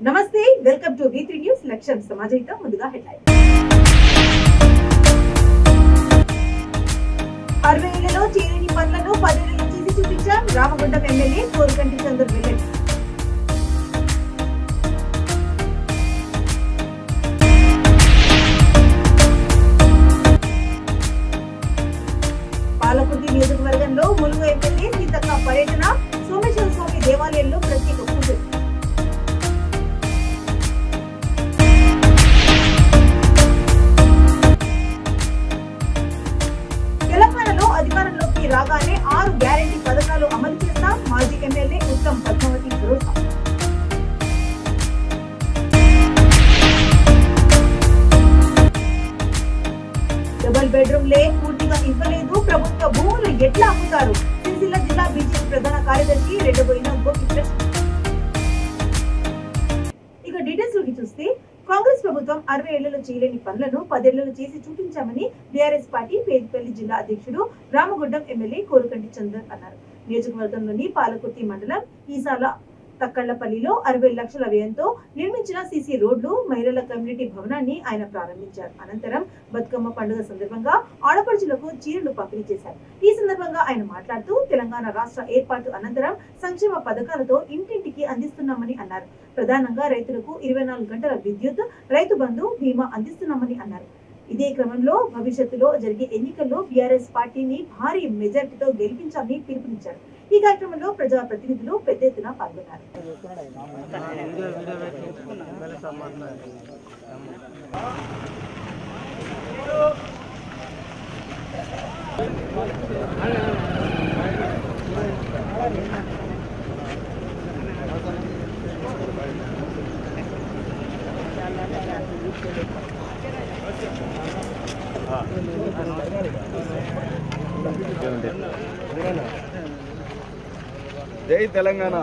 నమస్తే, welcome to V3 news. లక్ష్యం సమాజహితం. ముందుగా హెడ్లైన్. 60 ఏళ్లలో చేయని పనులను 10 ఏళ్లలో చేసి చూపించారు రామగుండం ఎమ్మెల్యే కోరుకంటి చంద్ర వెల్లడి. పాలకుర్తి నియోజకవర్గంలో ములుగు ఎమ్మెల్యే సీతక్క పర్యటన, సోమేశ్వర స్వామి దేవాలయంలో ప్రత్యేక పూజలు. తెలంగాణలో అధికారంలోకి రాగానే 6 గ్యారెంటీ పథకాలు అమలు చేస్తాం మాజీ ఎమ్మెల్యే ఉత్తమ్ పద్మావతి భరోసా. డబుల్ బెడ్రూమ్ లే పూర్తిగా ఇవ్వలేదు, ప్రభుత్వ భూములు ఎట్లా అమ్ముతారు? సిరిసిల్ల జిల్లా బీజేపీ ప్రధాన కార్యదర్శి రెడ్డబోయిన గోపి ప్రశ్న. ఇక డీటెయిల్స్ లోకి చూస్తే, కాంగ్రెస్ ప్రభుత్వం 60 ఏళ్లలో చేయలేని పనులను 10 ఏళ్లలో చేసి చూపించామని బీఆర్ఎస్ పార్టీ పేదపల్లి జిల్లా అధ్యక్షుడు రామగుండం ఎమ్మెల్యే కోరుకంటి చందర్ అన్నారు. నియోజకవర్గంలోని పాలకుర్తి మండలం ఈసాల తక్కళ్లపల్లిలో 60 లక్షల వ్యయంతో నిర్మించిన సీసీ రోడ్లు, మహిళల కమ్యూనిటీ భవనాన్ని ఆయన ప్రారంభించారు. అనంతరం బతుకమ్మ పండుగ సందర్భంగా ఆడపడుచులకు చీరలు పంపిణీ చేశారు. ఈ సందర్భంగా ఆయన మాట్లాడుతూ, తెలంగాణ రాష్ట్ర ఏర్పాటు అనంతరం సంక్షేమ పథకాలతో ఇంటింటికి అందిస్తున్నామని అన్నారు. ప్రధానంగా రైతులకు 24 గంటల విద్యుత్, రైతు బంధు, బీమా అందిస్తున్నామని అన్నారు. ఇదే క్రమంలో భవిష్యత్తులో జరిగే ఎన్నికల్లో బీఆర్ఎస్ పార్టీని భారీ మెజార్టీతో గెలిపించాలని పిలుపునిచ్చారు. ఈ కార్యక్రమంలో ప్రజా ప్రతినిధులు పెద్ద ఎత్తున పాల్గొన్నారు. జై తెలంగాణ,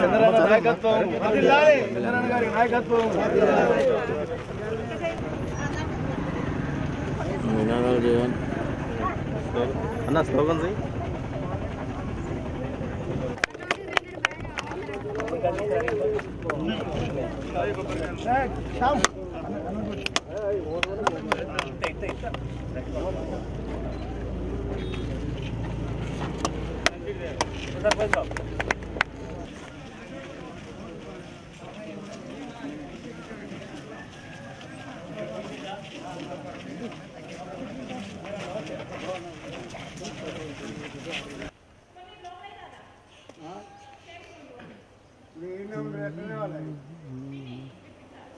చంద్రబాబు నాయకత్వం, చంద్రబాబు గారి నాయకత్వం. అన్న స్లోగన్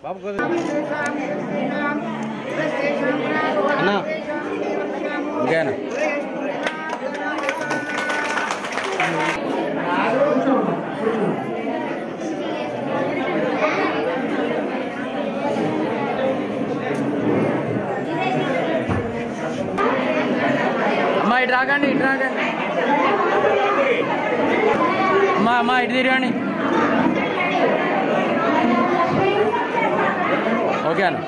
బాబు అన్నా ఇంకేనా అమ్మా ఇటు రాకండి, ఇటు రాకండి అమ్మా, అమ్మా ఇటు తిరగండి. ఓకే అన్న.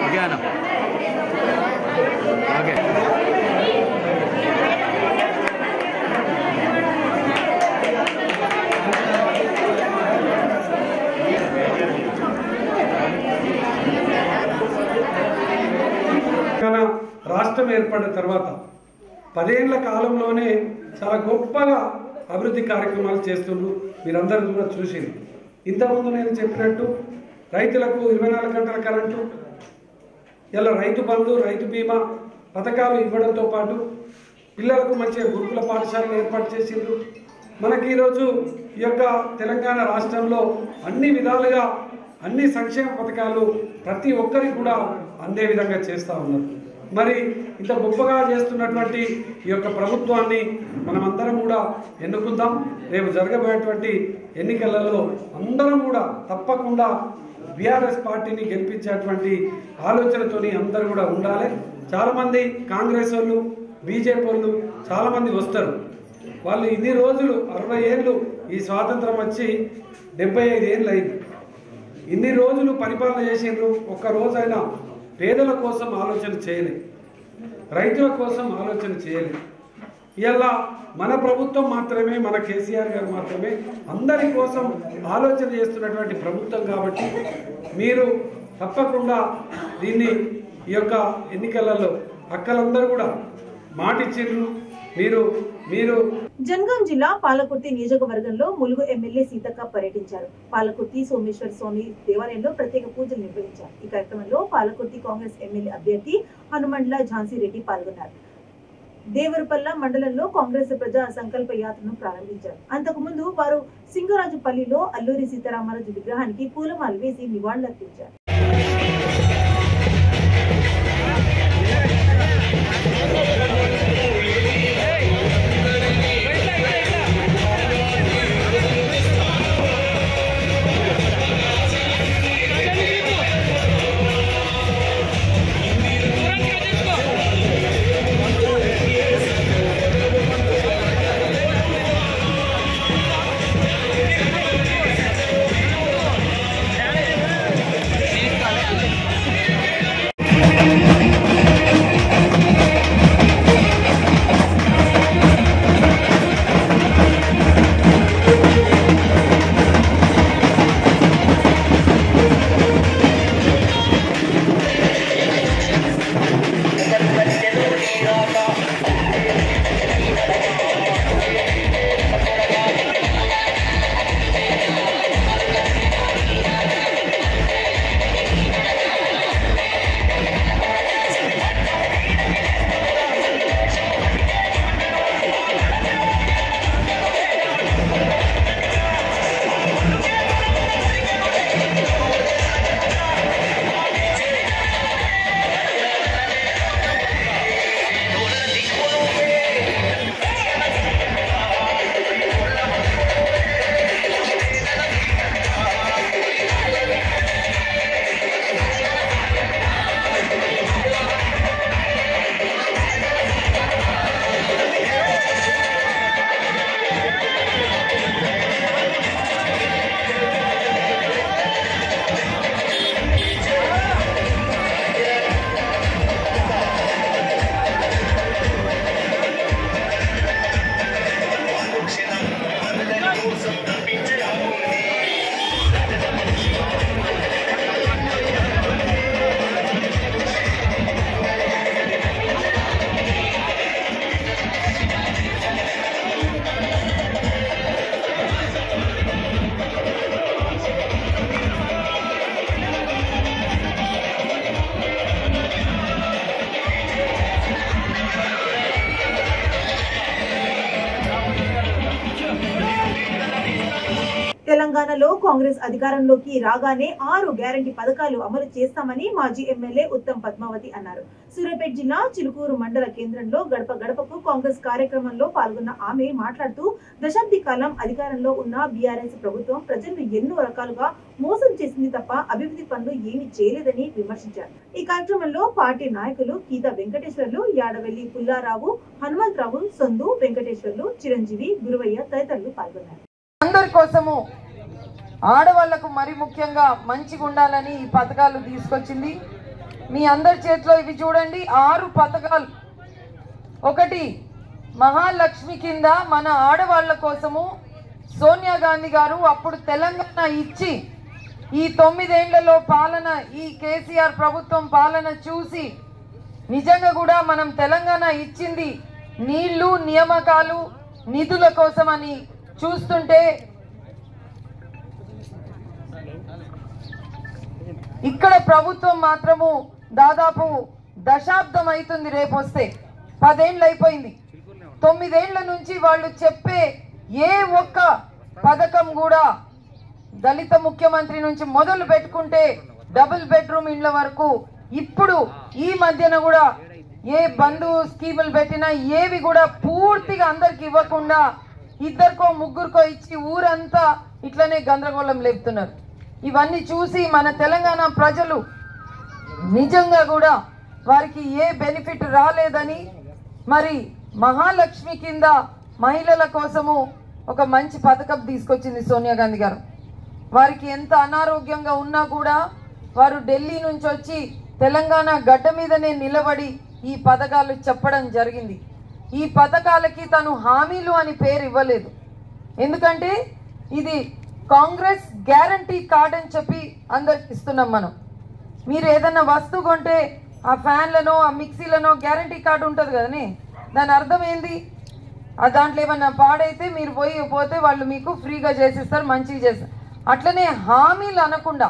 ఓకే అన్న. ఓకే. రాష్ట్రం ఏర్పడిన తర్వాత 10 ఏళ్ల కాలంలోనే చాలా గొప్పగా అభివృద్ధి కార్యక్రమాలు చేస్తుండ్రు. మీరందరూ కూడా చూసింది. ఇంతకుముందు నేను చెప్పినట్టు రైతులకు 24 గంటల కరెంటు, ఇలా రైతు బంధు, రైతు బీమా పథకాలు ఇవ్వడంతో పాటు పిల్లలకు మంచిగా గురుకుల పాఠశాలను ఏర్పాటు చేసిండ్రు. మనకి ఈరోజు ఈ యొక్క తెలంగాణ రాష్ట్రంలో అన్ని విధాలుగా అన్ని సంక్షేమ పథకాలు ప్రతి ఒక్కరికి కూడా అందే విధంగా చేస్తూ ఉన్నారు. మరి ఇంత గొప్పగా చేస్తున్నటువంటి ఈ యొక్క ప్రభుత్వాన్ని మనమందరం కూడా ఎన్నుకుందాం. రేపు జరగబోయేటువంటి ఎన్నికలలో అందరం కూడా తప్పకుండా బీఆర్ఎస్ పార్టీని గెలిపించేటువంటి ఆలోచనతోని అందరూ కూడా ఉండాలి. చాలామంది కాంగ్రెస్ వాళ్ళు, బీజేపీ వాళ్ళు చాలామంది వస్తారు. వాళ్ళు ఇన్ని రోజులు 60 ఏళ్ళు ఈ స్వాతంత్రం వచ్చి 75 ఏళ్ళు అయింది. ఇన్ని రోజులు పరిపాలన చేసిండ్రు. ఒక్క రోజైనా పేదల కోసం ఆలోచన చేయలేదు. రైతుల కోసం ఆలోచన చేయలేదు. ఇలా మన ప్రభుత్వం మాత్రమే, మన కేసీఆర్ గారు మాత్రమే అందరి కోసం ఆలోచన చేస్తున్నటువంటి ప్రభుత్వం కాబట్టి మీరు తప్పకుండా దీన్ని ఈ యొక్క ఎన్నికలలో అక్కలందరూ కూడా మాటిచ్చిండ్రు. మీరు జనగాం జిల్లా పాలకుర్తి నియోజకవర్గంలో ములుగు ఎమ్మెల్యే సీతక్క పర్యటించారు. పాలకుర్తి సోమేశ్వర స్వామి దేవాలయంలో ప్రత్యేక పూజలు నిర్వహించారు. ఈ కార్యక్రమంలో పాలకుర్తి కాంగ్రెస్ ఎమ్మెల్యే అభ్యర్థి హనుమండ్ల ఝాన్సీ రెడ్డి పాల్గొన్నారు. దేవరపల్ల మండలంలో కాంగ్రెస్ ప్రజా సంకల్ప యాత్రను ప్రారంభించారు. అంతకుముందు వారు సింగరాజుపల్లిలో అల్లూరి సీతారామరాజు విగ్రహానికి పూలమాల వేసి నివాళులర్పించారు. తెలంగాణలో కాంగ్రెస్ అధికారంలోకి రాగానే 6 గ్యారంటీ పథకాలు అమలు చేస్తామని మాజీ ఎమ్మెల్యే ఉత్తమ్ పద్మావతి అన్నారు. సూర్యాపేట జిల్లా చిలుకూరు మండల కేంద్రంలో గడప గడపకు కాంగ్రెస్ కార్యక్రమంలో పాల్గొన్న ఆమె మాట్లాడుతూ దశాబ్ది కాలం అధికారంలో ఉన్న బీఆర్ఎస్ ప్రభుత్వం ప్రజలను ఎన్నో రకాలుగా మోసం చేసింది తప్ప అభివృద్ధి పనులు ఏమీ చేయలేదని విమర్శించారు. ఈ కార్యక్రమంలో పార్టీ నాయకులు గీతా వెంకటేశ్వర్లు, యాడవెల్లి పుల్లారావు, హనుమంతరావు, సొందు వెంకటేశ్వర్లు, చిరంజీవి, గురువయ్య తదితరులు పాల్గొన్నారు. అందరి కోసము ఆడవాళ్లకు మరి ముఖ్యంగా మంచిగా ఉండాలని ఈ పథకాలు తీసుకొచ్చింది. మీ అందరి చేతిలో ఇవి చూడండి, 6 పథకాలు. ఒకటి మహాలక్ష్మి కింద మన ఆడవాళ్ల కోసము సోనియా గాంధీ గారు అప్పుడు తెలంగాణ ఇచ్చి ఈ 9 ఏళ్లలో పాలన, ఈ కేసీఆర్ ప్రభుత్వం పాలన చూసి నిజంగా కూడా మనం తెలంగాణ ఇచ్చింది నీళ్లు, నియామకాలు, నిధుల కోసమని చూస్తుంటే ఇక్కడ ప్రభుత్వం మాత్రము దాదాపు దశాబ్దం అవుతుంది. రేపు వస్తే 10 ఏళ్ళు అయిపోయింది. 9 ఏళ్ల నుంచి వాళ్ళు చెప్పే ఏ ఒక్క పథకం కూడా దళిత ముఖ్యమంత్రి నుంచి మొదలు పెట్టుకుంటే డబుల్ బెడ్రూమ్ ఇండ్ల వరకు ఇప్పుడు ఈ మధ్యన కూడా ఏ బంధు స్కీములు పెట్టినా ఏవి కూడా పూర్తిగా అందరికి ఇవ్వకుండా 2కో 3కో ఇచ్చి ఊరంతా ఇట్లనే గందరగోళం లేపుతున్నారు. ఇవన్నీ చూసి మన తెలంగాణ ప్రజలు నిజంగా కూడా వారికి ఏ బెనిఫిట్ రాలేదని, మరి మహాలక్ష్మి కింద మహిళల కోసము ఒక మంచి పథకం తీసుకొచ్చింది సోనియా గాంధీ గారు. వారికి ఎంత అనారోగ్యంగా ఉన్నా కూడా వారు ఢిల్లీ నుంచి వచ్చి తెలంగాణ గడ్డ మీదనే నిలబడి ఈ పథకాలు చెప్పడం జరిగింది. ఈ పథకాలకి తను హామీలు అని పేరు ఇవ్వలేదు. ఎందుకంటే ఇది కాంగ్రెస్ గ్యారంటీ కార్డ్ అని చెప్పి అందరికి ఇస్తున్నాం మనం. మీరు ఏదన్నా వస్తువు కొంటే ఆ ఫ్యాన్లను ఆ మిక్సీలను గ్యారంటీ కార్డు ఉంటుంది కదనే, దాని అర్థం ఏంది? ఆ దాంట్లో ఏమన్నా పాడైతే మీరు పోతే వాళ్ళు మీకు ఫ్రీగా చేసిస్తారు, మంచిగా చేస్తారు. అట్లనే హామీలు అనకుండా,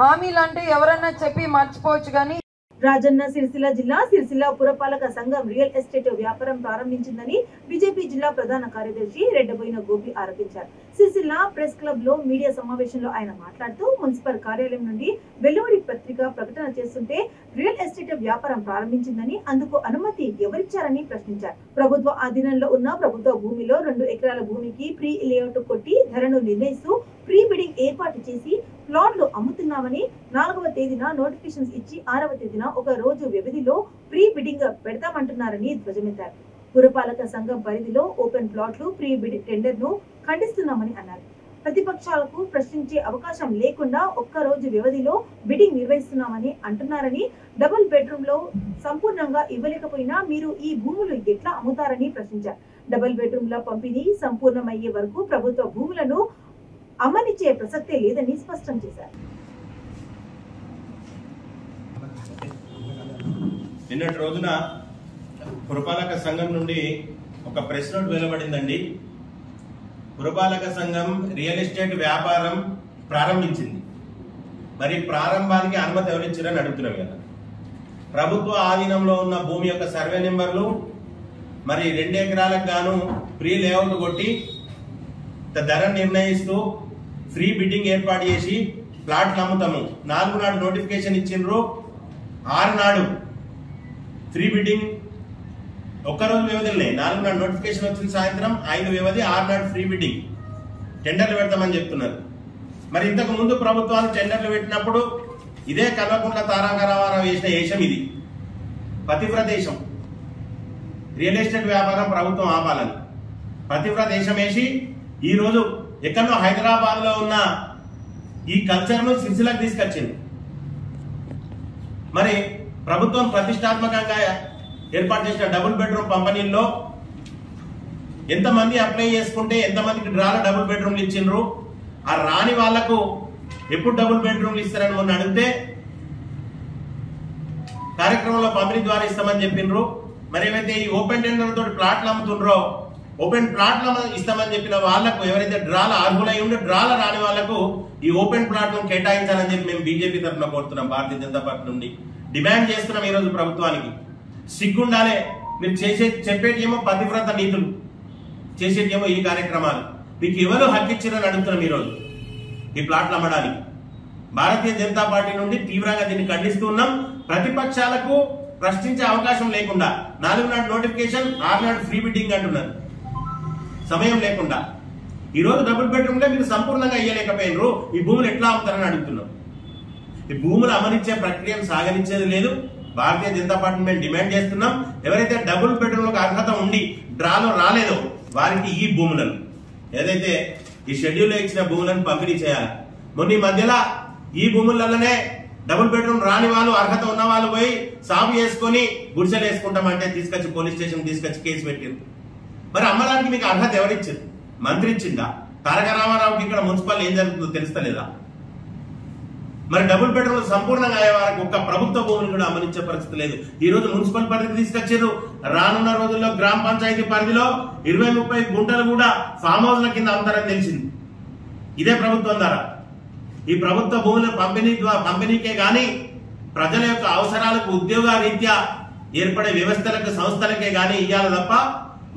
హామీలు అంటే ఎవరన్నా చెప్పి మర్చిపోవచ్చు కానీ. రాజన్న సిరిసిల్ల జిల్లా సిరిసిల్ల పురపాలక సంఘం రియల్ ఎస్టేట్ వ్యాపారం ప్రారంభించిందని బీజేపీ జిల్లా ప్రధాన కార్యదర్శి రెడ్డబోయిన గోపి ఆరోపించారు. సిరిసిల్ల ప్రెస్ క్లబ్ లో మీడియా సమావేశంలో ఆయన మాట్లాడుతూ మున్సిపల్ కార్యాలయం నుండి వెలువడి పత్రిక ప్రకటన చేస్తుంటే రియల్ ఎస్టేట్ వ్యాపారం ప్రారంభించిందని, అందుకు అనుమతి ఎవరిచ్చారని ప్రశ్నించారు. ప్రభుత్వ ఆధీనంలో ఉన్న ప్రభుత్వ భూమిలో 2 ఎకరాల భూమికి ప్రీ లేఅవుట్ కొట్టి ధరను నిర్ణయిస్తూ ప్రీ బిడింగ్ ఏర్పాటు చేసి ప్లాట్లు అమ్ముతున్నామని 4వ తేదీన నోటిఫికేషన్స్ ఇచ్చి 6వ తేదీన ఒక రోజు వ్యవధిలో ప్రీ బిడింగ్ పెడతామంటున్నారని ధ్వజమెత్తారు. పురపాలక సంఘం పరిధిలో ఓపెన్ ప్లాట్లు ప్రీ బిడ్ టెండర్ ను ఖండిస్తున్నామని అన్నారు. ప్రతిపక్షాలకు ప్రశ్నించే అవకాశం లేకుండా ఒక్క రోజు వ్యవధిలో బిడింగ్ నిర్వహిస్తున్నామని అంటున్నారని, డబుల్ బెడ్రూమ్ లో సంపూర్ణంగా ఇవ్వలేకపోయినా మీరు ఈ భూములు ఎట్లా అమ్ముతారని ప్రశ్నించారు. డబుల్ బెడ్రూమ్ ల పంపిణీ సంపూర్ణమయ్యే వరకు ప్రభుత్వ భూములను అమ్మనిచ్చే ప్రసక్తే లేదని స్పష్టం చేశారు. నిన్నటి రోజున పురపాలక సంఘం నుండి ఒక ప్రెస్ నోట్ వెలువడిందండి. పురపాలక సంఘం రియల్ ఎస్టేట్ వ్యాపారం ప్రారంభించింది. మరి ప్రారంభానికి అనుమతి ఎవరిచ్చారని అడుగుతున్నాం కదా. ప్రభుత్వ ఆధీనంలో ఉన్న భూమి యొక్క సర్వే నెంబర్లు మరి 2 ఎకరాలకు గాను ప్రీ లేఅవుట్ కొట్టి ధర నిర్ణయిస్తూ ఫ్రీ బిడ్డింగ్ ఏర్పాటు చేసి ప్లాట్లు అమ్ముతాము. 4 నాడు నోటిఫికేషన్ ఇచ్చిండ్రు, 6 నాడు ఫ్రీ బిడ్డింగ్, ఒక్కరోజు వ్యవధిలోనే 4 నాడు నోటిఫికేషన్ వచ్చింది సాయంత్రం, 5 వ్యవధి, 6 నాడు ఫ్రీ బిడ్డింగ్ టెండర్లు పెడతామని చెప్తున్నారు. మరి ఇంతకు ముందు ప్రభుత్వాలు టెండర్లు పెట్టినప్పుడు ఇదే కల్వకుంట్ల తారక రామారావు చేసిన దేశం ఇది, పతివ్రత దేశం. రియల్ ఎస్టేట్ వ్యాపారం ప్రభుత్వం ఆపాలని పతివ్రత దేశం వేసి ఈరోజు ఎక్కడో హైదరాబాద్ లో ఉన్న ఈ కల్చర్ ను సిరిసిల్లకు తీసుకొచ్చింది. మరి ప్రభుత్వం ప్రతిష్టాత్మకంగా ఏర్పాటు చేసిన డబుల్ బెడ్రూమ్ పంపిణీల్లో ఎంతమంది అప్లై చేసుకుంటే ఎంతమందికి డ్రాలో డబుల్ బెడ్రూమ్లు ఇచ్చిండ్రు, ఆ రాని వాళ్లకు ఎప్పుడు డబుల్ బెడ్రూమ్లు ఇస్తారని మొన్న అడిగితే కార్యక్రమంలో పంపిణీ ద్వారా ఇస్తామని చెప్పిండ్రు. మరి ఏవైతే ఈ ఓపెన్ టెండర్ తోటి ప్లాట్లు అమ్ముతుండ్రో, ఓపెన్ ప్లాట్లు ఇస్తామని చెప్పిన వాళ్లకు ఎవరైతే డ్రాల అర్హులై ఉండి డ్రాల రాని వాళ్లకు ఈ ఓపెన్ ప్లాట్లను కేటాయించాలని చెప్పి మేము బీజేపీ తరఫున కోరుతున్నాం. భారతీయ జనతా పార్టీ నుండి డిమాండ్ చేస్తున్నాం. ఈ రోజు ప్రభుత్వానికి సిగ్గుండాలే. మీరు చెప్పేటేమో పతివ్రత నీతులు, చేసేటేమో ఈ కార్యక్రమాలు. మీకు ఎవరు హక్కిచ్చారని అడుగుతున్నాం. ఈ రోజు ఈ ప్లాట్లు అమ్మడానికి భారతీయ జనతా పార్టీ నుండి తీవ్రంగా దీన్ని ఖండిస్తున్నాం. ప్రతిపక్షాలకు ప్రశ్నించే అవకాశం లేకుండా 4 నాడు నోటిఫికేషన్, 6 నాడు ఫ్రీ బిడ్డింగ్ అంటున్నారు. సమయం లేకుండా ఈ రోజు డబుల్ బెడ్రూమ్ లో మీరు సంపూర్ణంగా ఇయ్యలేకపోయినరు, ఈ భూములు ఎట్లా అమ్ముతారని అడుగుతున్నాం. ఈ భూములు అమరిచ్చే ప్రక్రియను సాగనిచ్చేది లేదు. భారతీయ జనతా పార్టీ మేము డిమాండ్ చేస్తున్నాం. ఎవరైతే డబుల్ బెడ్రూమ్ లకు అర్హత ఉండి డ్రాలో రాలేదో వారికి ఈ భూములను, ఏదైతే ఈ షెడ్యూల్ లో ఇచ్చిన భూములను పంపిణీ చేయాలి. మొన్న ఈ మధ్యలో ఈ భూములలోనే డబుల్ బెడ్రూమ్ రాని వాళ్ళు, అర్హత ఉన్న వాళ్ళు పోయి సాగు చేసుకుని గుడిసెలు వేసుకుంటామంటే తీసుకొచ్చి పోలీస్ స్టేషన్ తీసుకొచ్చి కేసు పెట్టారు. మరి అమ్మడానికి మీకు అర్హత ఎవరిచ్చారు? మంత్రి ఇచ్చిందా? తారక రామారావుకి ఇక్కడ మున్సిపల్ ఏం జరుగుతుందో తెలుస్తలేదా? మరి డబుల్ బెడ్రూమ్ సంపూర్ణంగా అయ్యే వారికి ఒక్క ప్రభుత్వ భూములు కూడా అమరించే పరిస్థితి లేదు. ఈ రోజు మున్సిపల్ పరిధి తీసుకొచ్చారు. రానున్న రోజుల్లో గ్రామ పంచాయతీ పరిధిలో 20-30 గుంటలు కూడా ఫామ్ హౌస్ల కింద అమ్ముతారని తెలిసింది. ఇదే ప్రభుత్వం ద్వారా. ఈ ప్రభుత్వ భూముల పంపిణీకే గాని ప్రజల యొక్క అవసరాలకు ఉద్యోగ రీత్యా ఏర్పడే వ్యవస్థలకు, సంస్థలకే గాని ఇయ్యాలి తప్ప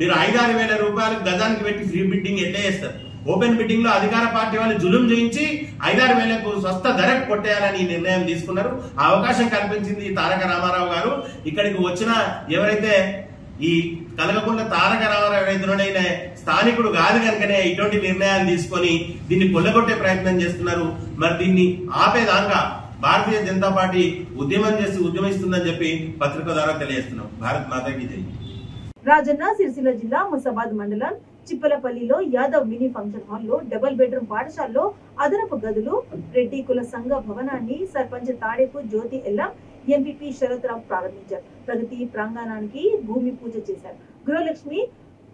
మీరు 5-6 వేల రూపాయలు గజానికి పెట్టి ఫ్రీ బిడ్డింగ్ ఎట్లా చేస్తారు? ఓపెన్ బిడ్డింగ్ లో అధికార పార్టీ వాళ్ళు జులుం చేయించి 5-6 వేలకు స్వస్థ ధరకు కొట్టేయాలని నిర్ణయం తీసుకున్నారు. ఆ అవకాశం కల్పించింది తారక రామారావు గారు. ఇక్కడికి వచ్చిన ఎవరైతే ఈ కలగకుండా తారక రామారావు ఎవరైతే స్థానికుడు కాదు కనుకనే ఇటువంటి నిర్ణయాలు తీసుకొని దీన్ని కొల్లగొట్టే ప్రయత్నం చేస్తున్నారు. మరి దీన్ని ఆపేదాకా భారతీయ జనతా పార్టీ ఉద్యమిస్తుందని చెప్పి పత్రిక ద్వారా తెలియజేస్తున్నాం. భారత్ మాతాకి జై. రాజన్న సిరిసిల్ల జిల్లా ముసాబాద్ మండలం చిప్పలపల్లిలో యాదవ్ మినీ ఫంక్షన్ హాల్లో డబుల్ బెడ్రూమ్ పాఠశాలలో అదనపు గదులు, రెడ్డి కుల సంఘ భవనాన్ని సర్పంచ్ తాడేపు జ్యోతి ఎల్లం ఎంపీపీ శరత్ రావు ప్రారంభించారు. ప్రగతి ప్రాంగణానికి భూమి పూజ చేశారు. గృహలక్ష్మి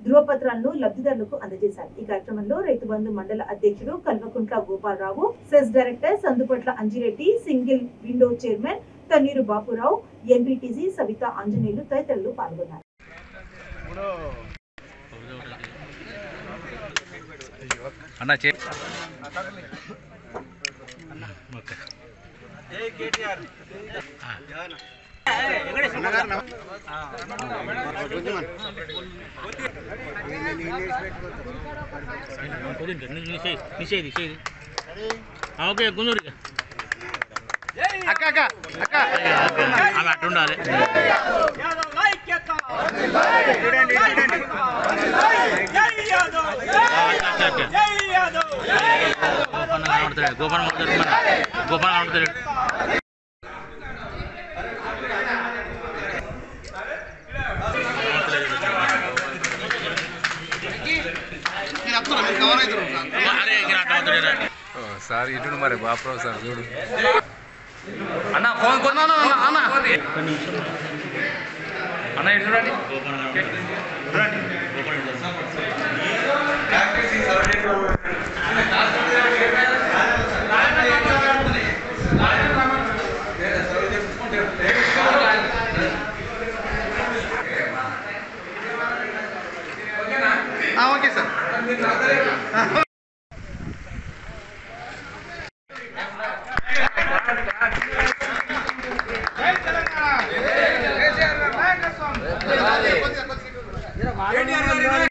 ధృవపత్రాలను లబ్ధిదారులకు అందజేశారు. ఈ కార్యక్రమంలో రైతు బంధు మండల అధ్యక్షుడు Kalvakuntla Gopalarao, cess director Sandupatla Anjireddy, single window chairman Thanneeru Bapurao, MPTC Savitha Anjaneyulu తదితరులు పాల్గొన్నారు. ఓకే గుందూరు అక్క అక్క అక్క అవి అట్టు ఉండాలి. గోపాల్ గోపాల్ ఆడుతాడు. సార్ ఇటు మరి బాపురావు సార్ చూడు అన్న ఫోన్ కొన్నా అన్న అన్న ఇటు రండి. Okay sir.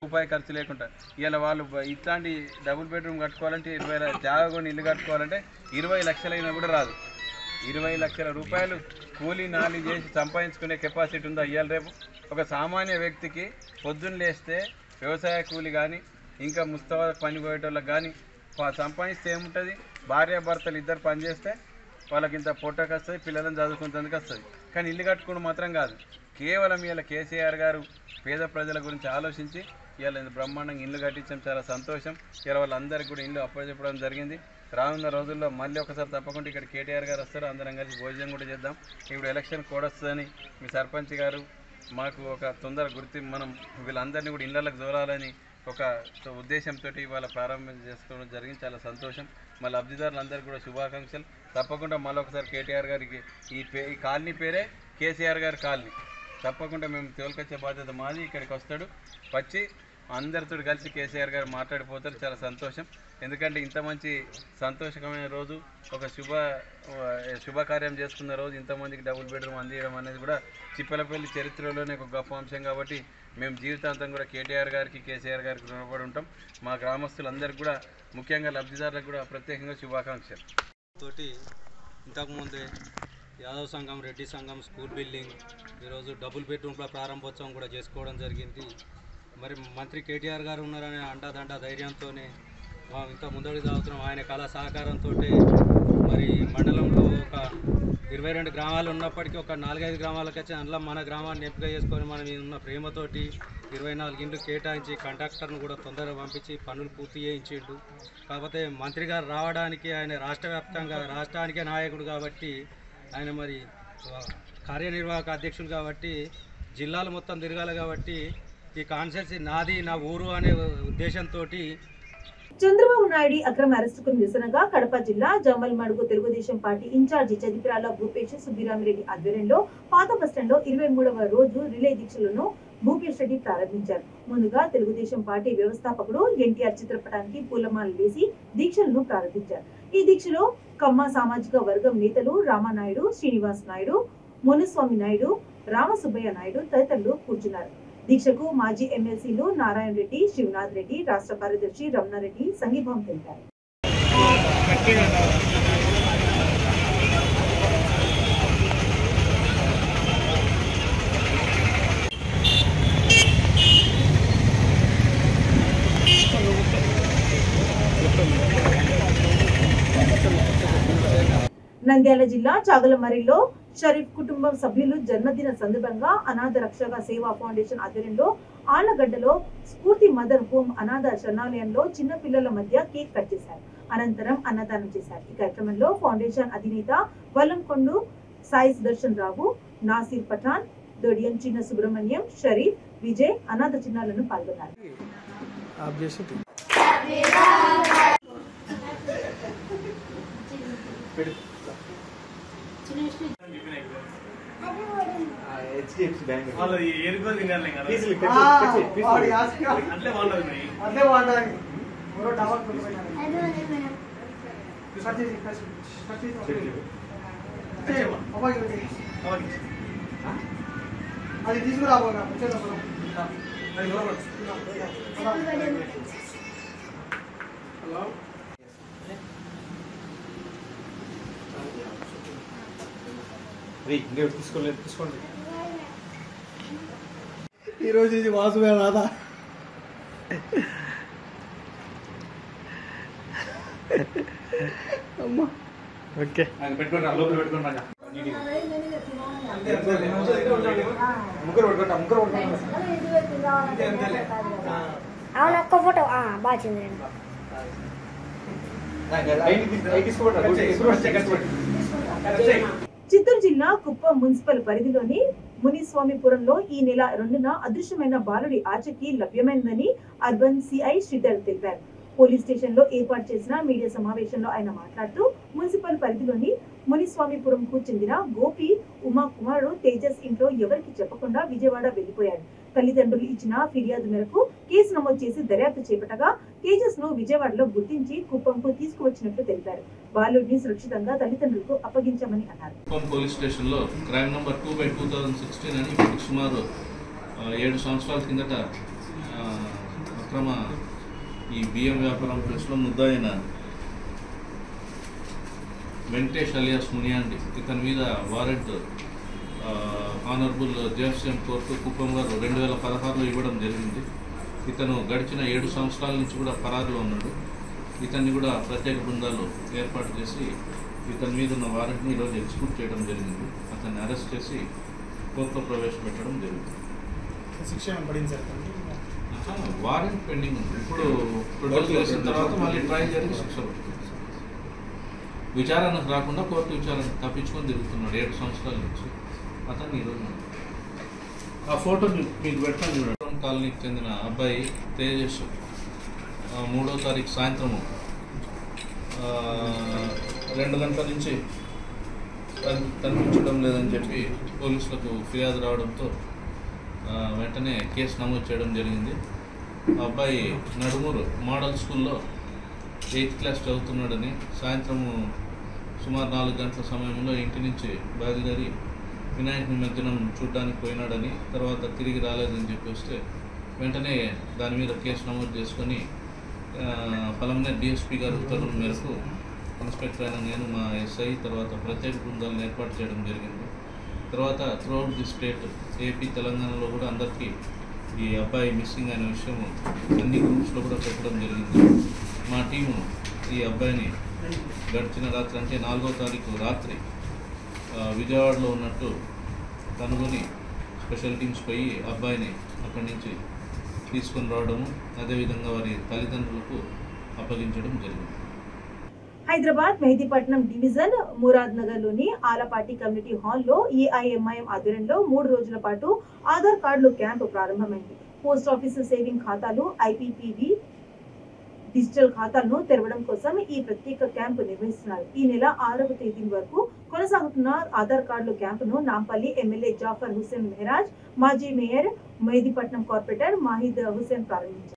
రూపాయి ఖర్చు లేకుండా ఇలా వాళ్ళు ఇట్లాంటి డబుల్ బెడ్రూమ్ కట్టుకోవాలంటే 20 జాగా కొని ఇల్లు కట్టుకోవాలంటే 20 లక్షలైనా కూడా రాదు. 20 లక్షల రూపాయలు కూలీ నాలి చేసి సంపాదించుకునే కెపాసిటీ ఉందా ఇవాళ రేపు? ఒక సామాన్య వ్యక్తికి పొద్దున్న లేస్తే వ్యవసాయ కూలి కానీ ఇంకా ముస్తవా పని పోయేటోళ్ళకి కానీ సంపాదిస్తే ఏముంటుంది? భార్యాభర్తలు ఇద్దరు పనిచేస్తే వాళ్ళకి ఇంత పొట్టకు వస్తుంది, పిల్లలను చదువుకుంటందుకు వస్తుంది. కానీ ఇల్లు కట్టుకోవడం మాత్రం కాదు. కేవలం ఇలా కేసీఆర్ గారు పేద ప్రజల గురించి ఆలోచించి ఇవాళ బ్రహ్మాండంగా ఇల్లు కట్టించడం చాలా సంతోషం. ఇలా వాళ్ళందరికీ కూడా ఇల్లు అప్పచెప్పడం జరిగింది. రానున్న రోజుల్లో మళ్ళీ ఒకసారి తప్పకుండా ఇక్కడ కేటీఆర్ గారు వస్తారు, అందరం కలిసి భోజనం కూడా చేద్దాం. ఇప్పుడు ఎలక్షన్ కోడ్ వస్తుందని మీ సర్పంచ్ గారు మాకు ఒక తొందర మనం వీళ్ళందరినీ కూడా ఇళ్లకు దూరాలని ఒక ఉద్దేశంతో ఇవాళ ప్రారంభం చేసుకోవడం జరిగింది. చాలా సంతోషం. మా లబ్ధిదారులందరికీ కూడా శుభాకాంక్షలు. తప్పకుండా మళ్ళీ ఒకసారి కేటీఆర్ గారికి ఈ కాలనీ పేరే కేసీఆర్ గారి కాలనీ. తప్పకుండా మేము తోలుకొచ్చే బాధ్యత మాది. ఇక్కడికి వస్తాడు, వచ్చి అందరితో కలిసి కేసీఆర్ గారు మాట్లాడిపోతారు. చాలా సంతోషం. ఎందుకంటే ఇంత మంచి సంతోషకరమైన రోజు, ఒక శుభకార్యం చేసుకున్న రోజు, ఇంతమందికి డబుల్ బెడ్రూమ్ అందించడం అనేది కూడా చిప్పలపల్లి చరిత్రలోనే ఒక గొప్ప అంశం. కాబట్టి మేము జీవితాంతం కూడా కేటీఆర్ గారికి కేసీఆర్ గారికి రుణపడి ఉంటాం. మా గ్రామస్తులందరికీ కూడా ముఖ్యంగా లబ్ధిదారులకు కూడా ప్రత్యేకంగా శుభాకాంక్షలు. తోటి ఇంతకుముందే యాదవ్ సంఘం, రెడ్డి సంఘం స్కూల్ బిల్డింగ్ ఈరోజు డబుల్ బెడ్రూమ్ల ప్రారంభోత్సవం కూడా చేసుకోవడం జరిగింది. మరి మంత్రి కేటీఆర్ గారు ఉన్నారనే అండదండ ధైర్యంతోనే ఇంత ముందడుగు సాగుతున్నాం. ఆయన కళా సహకారంతో మరి మండలంలో ఒక 22 గ్రామాలు ఉన్నప్పటికీ ఒక 4-5 గ్రామాలకు వచ్చి అందులో మన గ్రామాన్ని ఎంపిక చేసుకొని మనం ఉన్న ప్రేమతోటి 24 ఇండ్లు కేటాయించి కాంట్రాక్టర్ను కూడా తొందరగా పంపించి పనులు పూర్తి చేయించిండు. కాకపోతే మంత్రి గారు రావడానికి ఆయన రాష్ట్ర వ్యాప్తంగా రాష్ట్రానికే నాయకుడు కాబట్టి, ఆయన మరి కార్యనిర్వాహక అధ్యక్షులు కాబట్టి జిల్లాలు మొత్తం తిరగాలి కాబట్టి ఈ కాన్స్టిట్యున్సీ నాది, నా ఊరు అనే ఉద్దేశంతో చంద్రబాబు నాయుడు అక్రమ అరెస్టుకు నిరసనగా కడప జిల్లా జమ్మలమడుగు తెలుగుదేశం పార్టీ ఇన్ఛార్జి చదిపిరాల భూపేష్ సుబ్బిరామిరెడ్డి ఆధ్వర్యంలో పాత బస్టాండ్లో 23వ రోజు రిలే దీక్షలను భూపేష్ రెడ్డి ప్రారంభించారు. ముందుగా తెలుగుదేశం పార్టీ వ్యవస్థాపకుడు ఎన్టీఆర్ చిత్రపటానికి పూలమాలలు వేసి దీక్షలను ప్రారంభించారు. ఈ దీక్షలో కమ్మ సామాజిక వర్గం నేతలు రామానాయుడు, శ్రీనివాస్ నాయుడు, మునుస్వామి నాయుడు, రామసుబ్బయ్య నాయుడు తదితరులు కూర్చున్నారు. దీక్షకు మాజీ ఎమ్మెల్సీలు నారాయణ రెడ్డి, శివనాథ్ రెడ్డి, రాష్ట్ర కార్యదర్శి రమణారెడ్డి సంఘీభావం తెలిపారు. నంద్యాల జిల్లా చాగలమరిలో షరీఫ్ కుటుంబం సభ్యులు జన్మదిన సందర్భంగా అనాథ రక్షక సేవా ఫౌండేషన్ ఆధ్వర్యంలో ఆళ్లగడ్డలో స్ఫూర్తి మదర్ హోమ్ అనాథ శరణాలయంలో చిన్న పిల్లల మధ్య కేక్ కట్ చేశారు. అనంతరం అన్నదానం చేశారు. ఈ కార్యక్రమంలో ఫౌండేషన్ అధినేత వల్లంకొండు సాయి సుదర్శన్ రావు, నాసిర్ పఠాన్, దొడియం చిన్న సుబ్రహ్మణ్యం, షరీఫ్, విజయ్, అనాథ చిన్నాలను పాల్గొన్నారు. అది తీసుకురాబోనా తీసుకోండి. ఈరోజు ఇది వాసువే రాదా? అమ్మా ఓకే పెట్టుకోండి, లోపల పెట్టుకోండి. అవును, ఒక్క ఫోటో బాగా చెందండి. చిత్తూరు జిల్లా కుప్పం మున్సిపల్ పరిధిలోని మునిస్వామిపురంలో ఈ నెల 2న అదృశ్యమైన బాలుడి ఆచూకీ లభ్యమైందని అర్బన్ సిఐ శ్రీధర్ తెలిపారు. పోలీస్ స్టేషన్ లో ఏర్పాటు చేసిన మీడియా సమావేశంలో ఆయన మాట్లాడుతూ మున్సిపల్ పరిధిలోని మునిస్వామిపురంకు చెందిన గోపి ఉమా కుమారుడు తేజస్ ఇంట్లో ఎవరికి చెప్పకుండా విజయవాడ వెళ్లిపోయాడు. తల్లిదండ్రులు ఇచ్చిన ఫిర్యాదు మేరకు కేసు నమోదు చేసి దర్యాప్తు చేపట్టగా తేజస్ ను విజయవాడలో గుర్తించి కుప్పంకు తీసుకువచ్చినట్లు తెలిపారు. బాలుడిని సురక్షితంగా తల్లిదండ్రులకు అప్పగించామని అన్నారు. కుప్పం పోలీస్ స్టేషన్ లో క్రైమ్ నంబర్ 2/2016 అని ఇప్పుడు సుమారు 7 సంవత్సరాల కిందట అక్రమ ఈ బియ్యం వ్యాపారం కేసులో ముద్దాయిన వెంకటేష్ అలియాస్ మునియాండి ఇతని మీద warrant honourable JFCM court Kuppam గారు 2016లో ఇవ్వడం జరిగింది. ఇతను గడిచిన 7 సంవత్సరాల నుంచి కూడా పరారులో ఉన్నాడు. ఇతన్ని కూడా ప్రత్యేక బృందాలు ఏర్పాటు చేసి ఇతని మీద ఉన్న వారెంట్ని ఈరోజు ఎగ్జిక్యూట్ చేయడం జరిగింది. అతన్ని అరెస్ట్ చేసి కోర్టులో ప్రవేశపెట్టడం జరిగింది. శిక్ష పడింది సార్, వారెంట్ పెండింగ్ ఉంది. ఇప్పుడు ప్రొడ్యూస్ చేసిన తర్వాత మళ్ళీ ట్రయల్ జరిగి శిక్ష పడుతుంది. విచారణకు రాకుండా కోర్టు విచారణ తప్పించుకొని తిరుగుతున్నాడు 7 సంవత్సరాల నుంచి. అతన్ని ఈరోజు ఆ ఫోటో మీకు పెడతాను చూడండి. కాలనీకి చెందిన అబ్బాయి తేజస్ 3వ తారీఖు సాయంత్రము 2 గంటల నుంచి కనిపించడం లేదని చెప్పి పోలీసులకు ఫిర్యాదు రావడంతో వెంటనే కేసు నమోదు చేయడం జరిగింది. ఆ అబ్బాయి నడుమూరు మోడల్ స్కూల్లో 8th క్లాస్ చదువుతున్నాడని సాయంత్రము సుమారు 4 గంటల సమయంలో ఇంటి నుంచి బయలుదేరి వినాయక నిమజ్జనం చూడడానికి పోయినాడని, తర్వాత తిరిగి రాలేదని చెప్పి వస్తే వెంటనే దాని మీద కేసు నమోదు చేసుకొని పలమనేరు డిఎస్పీ గారి ఉత్తర్వుల మేరకు ఇన్స్పెక్టర్ అయిన నేను, మా ఎస్ఐ, తర్వాత ప్రత్యేక బృందాలను ఏర్పాటు చేయడం జరిగింది. తర్వాత త్రూఅవుట్ ది స్టేట్ ఏపీ, తెలంగాణలో కూడా అందరికీ ఈ అబ్బాయి మిస్సింగ్ అనే విషయం అన్ని గ్రూప్స్లో కూడా పెట్టడం జరిగింది. మా టీము ఈ అబ్బాయిని గడిచిన రాత్రి అంటే 4వ తారీఖు రాత్రి విజయవాడలో ఉన్నట్టు కనుగొని స్పెషల్ టీమ్స్ పోయి అబ్బాయిని అక్కడి నుంచి తీసుకొని రావడము, అదేవిధంగా వారి తల్లిదండ్రులకు అప్పగించడం జరిగింది. హైదరాబాద్ మెహదీపట్నం డివిజన్ మురాద్ నగర్ లోని ఆలపాటి కమ్యూనిటీ హాల్లో ఏఐఎంఐఎం ఆధ్వర్యంలో 3 రోజుల పాటు ఆధార్ కార్డులు క్యాంపు ప్రారంభమైంది. పోస్ట్ ఆఫీసు సేవింగ్ ఖాతాలు, ఐపీపీబీ డిజిటల్ ఖాతాలను తెరవడం కోసం ఈ ప్రత్యేక క్యాంపు నిర్వహిస్తున్నారు. ఈ నెల 6వ తేదీ వరకు కొనసాగుతున్న ఆధార్ కార్డుల క్యాంపును నాంపల్లి ఎమ్మెల్యే జాఫర్ హుస్సేన్ మెహరాజ్, మాజీ మేయర్ మెహదీపట్నం కార్పొరేటర్ మాహిద్ హుస్సేన్ ప్రారంభించారు.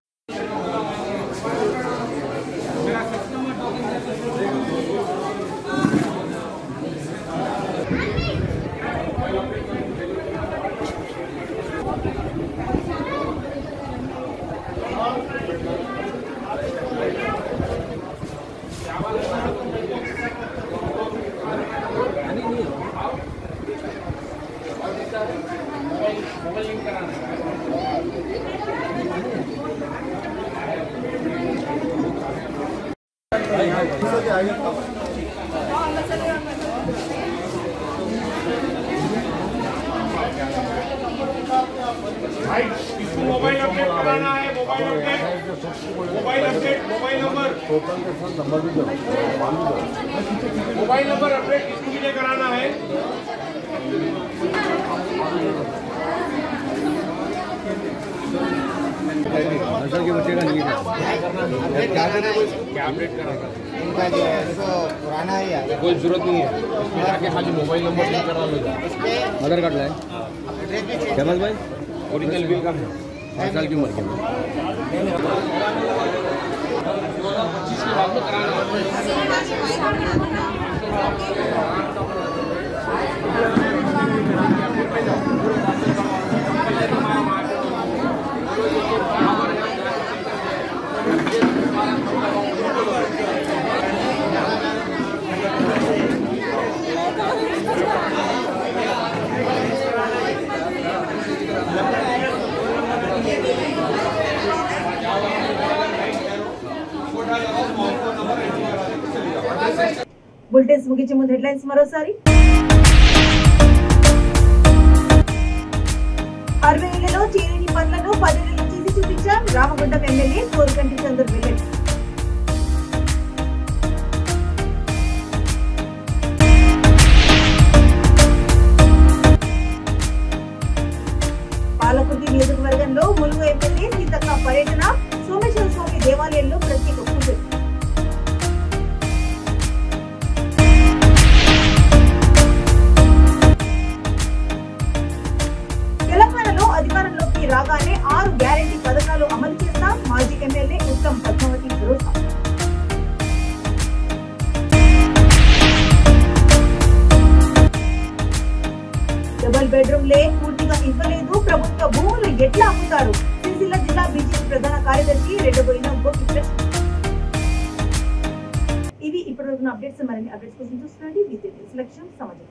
इसको मोबाइल अपडेट कराना है, mobile update, mobile number update इसको भी कराना है। के बच्चे का नहीं है क्या करना है, क्या अपडेट कराना इनका जो है इसको पुराना है यार, कोई जरूरत नहीं है, जाके खाली मोबाइल नंबर लिंक करा लो, आधार कार्ड लाए फेमस भाई, ओरिजिनल बिल का 5 साल की उम्र के బులెటిన్స్ ముగించే ముందు హెడ్లైన్స్ మరోసారి. 60 ఏళ్లలో చేయని పనులను 10 ఏళ్లలో చేసి చూపించారు రామగుండం ఎమ్మెల్యే కోరుకంటి చందర్ వెల్లడి. పాలకుర్తి నియోజకవర్గంలో ములుగు ఎమ్మెల్యే సీతక్క పర్యటన, సోమేశ్వర స్వామి దేవాలయంలో ప్రత్యేక పూజలు. తెలంగాణలో అధికారంలోకి రాగానే 6 గ్యారెంటీ పథకాలు అమలు చేస్తాం మాజీ ఎమ్మెల్యే ఉత్తమ్ పద్మావతి భరోసా. డబుల్ బెడ్రూమ్ లే పూర్తిగా ఇవ్వలేదు, ప్రభుత్వ భూములు ఎట్లా అమ్ముతారు? సిరిసిల్ల జిల్లా బీజేపీ ప్రధాన కార్యదర్శి రెడ్డబోయిన గోపి ప్రశ్న. ఇవి ఇప్పటివరకు అప్డేట్స్. మరిన్ని అప్డేట్స్ కోసం చూస్తున్నాండి. లక్ష్యం సమాజం.